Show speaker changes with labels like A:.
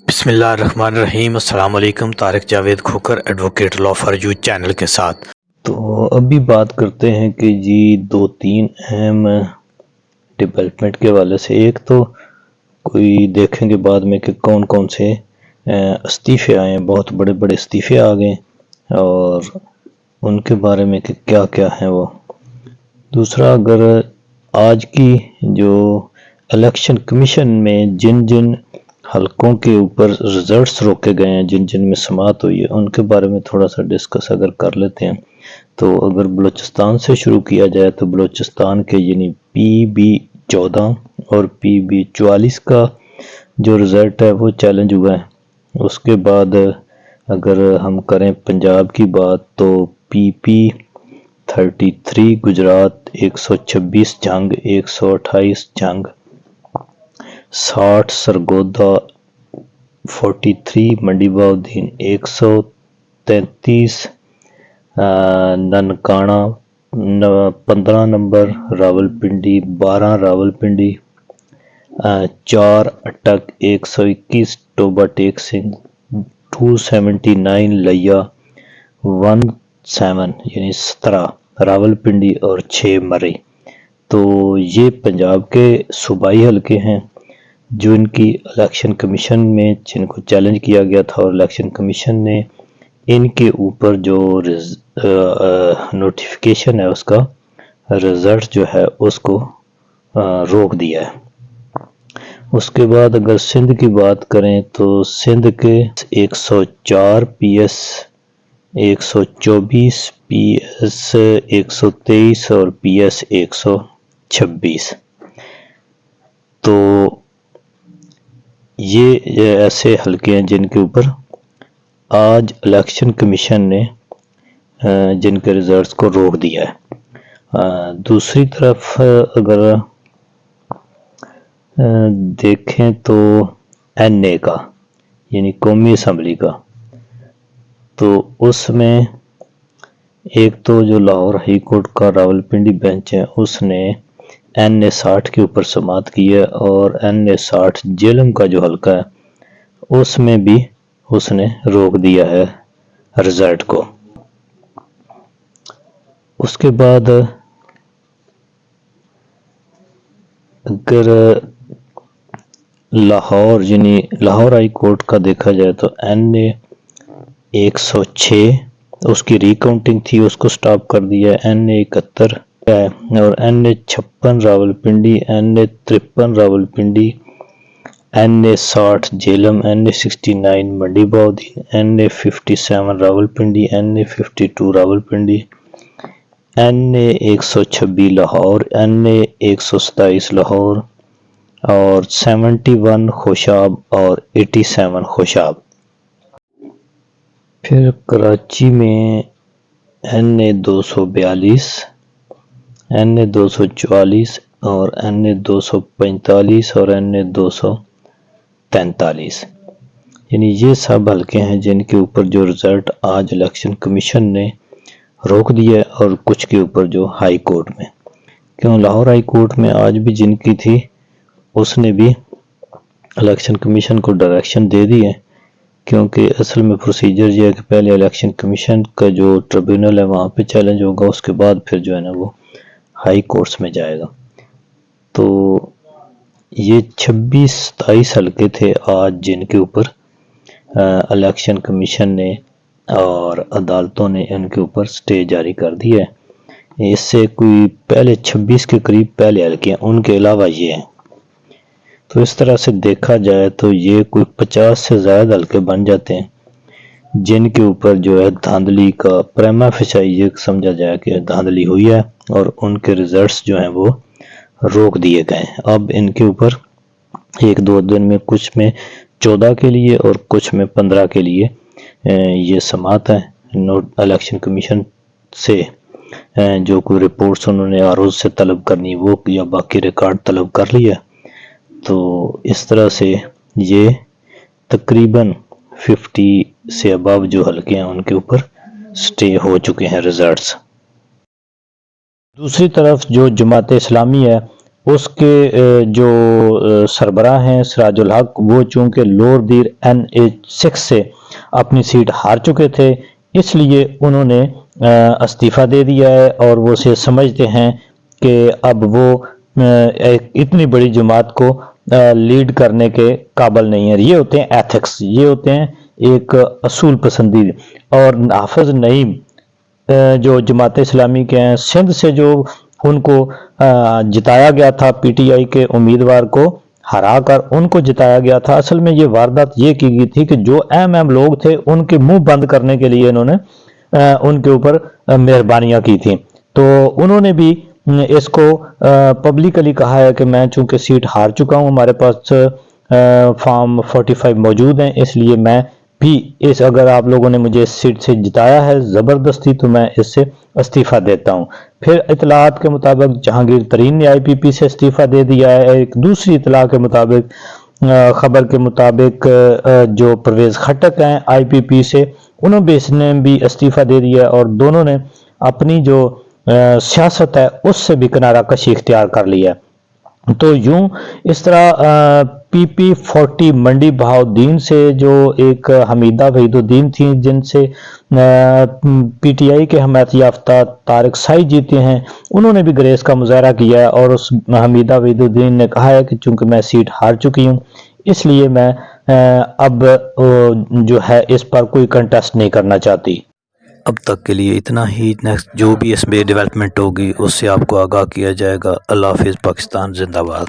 A: بسم اللہ الرحمن الرحیم۔ السلام علیکم۔ Tariq Javed Khokhar, advocate law for you channel کے ساتھ۔
B: تو ابھی بات کرتے ہیں کہ جی دو تین اہم ڈیولپمنٹ کے حوالے سے۔ ایک تو کوئی دیکھیں گے بعد میں کہ کون کون سے استعفے آئے ہیں، بہت بڑے بڑے استعفے آ گئے اور ان کے بارے میں کہ کیا کیا ہیں وہ۔ دوسرا، اگر آج کی جو الیکشن کمیشن میں جن جن حلقوں کے اوپر ریزلٹس روکے گئے ہیں، جن جن میں سماعت ہوئی ہے، ان کے بارے میں تھوڑا سا ڈسکس اگر کر لیتے ہیں۔ تو اگر بلوچستان سے شروع کیا جائے تو بلوچستان کے یعنی PB14 اور PB44 کا جو رزلٹ ہے وہ چیلنج ہوا ہے۔ اس کے بعد اگر ہم کریں پنجاب کی بات تو PP33 گجرات 126 جنگ 128 جنگ 60 سرگودا 43 منڈی باؤدین 133 ننکانہ 15 نمبر راولپنڈی 12 راولپنڈی 4 اٹک 121 ٹوبا ٹیک سنگھ 279 لیا 17 یعنی 17 راولپنڈی اور 6 مرے۔ تو یہ پنجاب کے صوبائی حلقے ہیں جو ان کی الیکشن کمیشن میں جن کو چیلنج کیا گیا تھا، اور الیکشن کمیشن نے ان کے اوپر جو نوٹیفیکیشن ہے اس کا رزلٹ جو ہے اس کو روک دیا ہے۔ اس کے بعد اگر سندھ کی بات کریں تو سندھ کے 104 PS 124 PS 123 اور PS 126۔ تو یہ ایسے حلقے ہیں جن کے اوپر آج الیکشن کمیشن نے جن کے ریزلٹس کو روک دیا ہے۔ دوسری طرف اگر دیکھیں تو NA کا یعنی قومی اسمبلی کا، تو اس میں ایک تو جو لاہور ہائی کورٹ کا راولپنڈی بینچ ہے اس نے NA 60 کے اوپر سماعت کی ہے، اور NA 60 جیلم کا جو حلقہ ہے اس میں بھی اس نے روک دیا ہے رزلٹ کو۔ اس کے بعد اگر لاہور یعنی لاہور ہائی کورٹ کا دیکھا جائے تو NA 106 اس کی ری کاؤنٹنگ تھی، اس کو سٹاپ کر دیا ہے۔ NA 71 ہے اور NA 56 Rawalpindi, NA 53 Rawalpindi, NA 60 Jhelum, NA 69 منڈی باؤدین، NA 57 Rawalpindi, NA 52 Rawalpindi, NA 126 Lahore, NA 127 Lahore اور 71 خوشاب اور 87 خوشاب۔ پھر کراچی میں NA 242 NA 244 اور NA 245 اور NA 243، یعنی یہ سب حلقے ہیں جن کے اوپر جو رزلٹ آج الیکشن کمیشن نے روک دیا ہے، اور کچھ کے اوپر جو ہائی کورٹ میں، کیوں لاہور ہائی کورٹ میں آج بھی جن کی تھی اس نے بھی الیکشن کمیشن کو ڈائریکشن دے دی ہے، کیونکہ اصل میں پروسیجر یہ ہے کہ پہلے الیکشن کمیشن کا جو ٹریبیونل ہے وہاں پہ چیلنج ہوگا، اس کے بعد پھر جو ہے نا وہ ہائی کورٹس میں جائے گا۔ تو یہ 26-27 حلقے تھے آج جن کے اوپر الیکشن کمیشن نے اور عدالتوں نے ان کے اوپر سٹے جاری کر دی ہے۔ اس سے کوئی پہلے 26 کے قریب پہلے حلقے ہیں، ان کے علاوہ یہ ہیں۔ تو اس طرح سے دیکھا جائے تو یہ کوئی 50 سے زائد حلقے بن جاتے ہیں جن کے اوپر جو ہے دھاندلی کا پریما فیسی یہ سمجھا جائے کہ دھاندلی ہوئی ہے، اور ان کے ریزلٹس جو ہیں وہ روک دیے گئے ہیں۔ اب ان کے اوپر ایک دو دن میں کچھ میں 14 کے لیے اور کچھ میں 15 کے لیے یہ سماعت ہے الیکشن کمیشن سے، جو کوئی رپورٹس انہوں نے عروض سے طلب کرنی وہ یا باقی ریکارڈ طلب کر لیا۔ تو اس طرح سے یہ تقریباً 50 سے ابو جو حلقے ہیں ان کے اوپر سٹے ہو چکے ہیں ریزلٹس۔ دوسری طرف جو جماعت اسلامی ہے اس کے جو سربراہ ہیں سراج الحق، وہ چونکہ لور دیر NH6 سے اپنی سیٹ ہار چکے تھے، اس لیے انہوں نے استعفیٰ دے دیا ہے، اور وہ سے سمجھتے ہیں کہ اب وہ ایک اتنی بڑی جماعت کو لیڈ کرنے کے قابل نہیں ہے۔ یہ ہوتے ہیں ایتھکس، یہ ہوتے ہیں ایک اصول پسندی۔ اور حافظ نعیم جو جماعت اسلامی کے ہیں سندھ سے، جو ان کو جتایا گیا تھا، پی ٹی آئی کے امیدوار کو ہرا کر ان کو جتایا گیا تھا، اصل میں یہ واردات یہ کی گئی تھی کہ جو اہم لوگ تھے ان کے منہ بند کرنے کے لیے انہوں نے ان کے اوپر مہربانیاں کی تھیں۔ تو انہوں نے بھی اس کو پبلکلی کہا ہے کہ میں چونکہ سیٹ ہار چکا ہوں، ہمارے پاس فارم 45 موجود ہیں، اس لیے میں بھی اگر آپ لوگوں نے مجھے اس سیٹ سے جتایا ہے زبردستی تو میں اس سے استعفیٰ دیتا ہوں۔ پھر اطلاعات کے مطابق جہانگیر ترین نے IPP سے استعفیٰ دے دیا ہے۔ ایک دوسری اطلاع کے مطابق، خبر کے مطابق، جو پرویز خٹک ہیں IPP سے، انہوں نے بھی استعفیٰ دے دیا ہے، اور دونوں نے اپنی جو سیاست ہے اس سے بھی کنارہ کشی اختیار کر لیا ہے۔ تو یوں اس طرح PP40 منڈی بہاؤالدین سے، جو ایک حمیدہ وحید الدین تھیں جن سے PTI کے حمایت یافتہ طارق سائی جیتے ہیں، انہوں نے بھی گریز کا مظاہرہ کیا ہے، اور اس حمیدہ وحید الدین نے کہا ہے کہ چونکہ میں سیٹ ہار چکی ہوں، اس لیے میں اب جو ہے اس پر کوئی کنٹیسٹ نہیں کرنا چاہتی۔
A: اب تک کے لیے اتنا ہی، نیکسٹ جو بھی اس میں ڈیولپمنٹ ہوگی اس سے آپ کو آگاہ کیا جائے گا۔ اللہ حافظ، پاکستان زندہ باد۔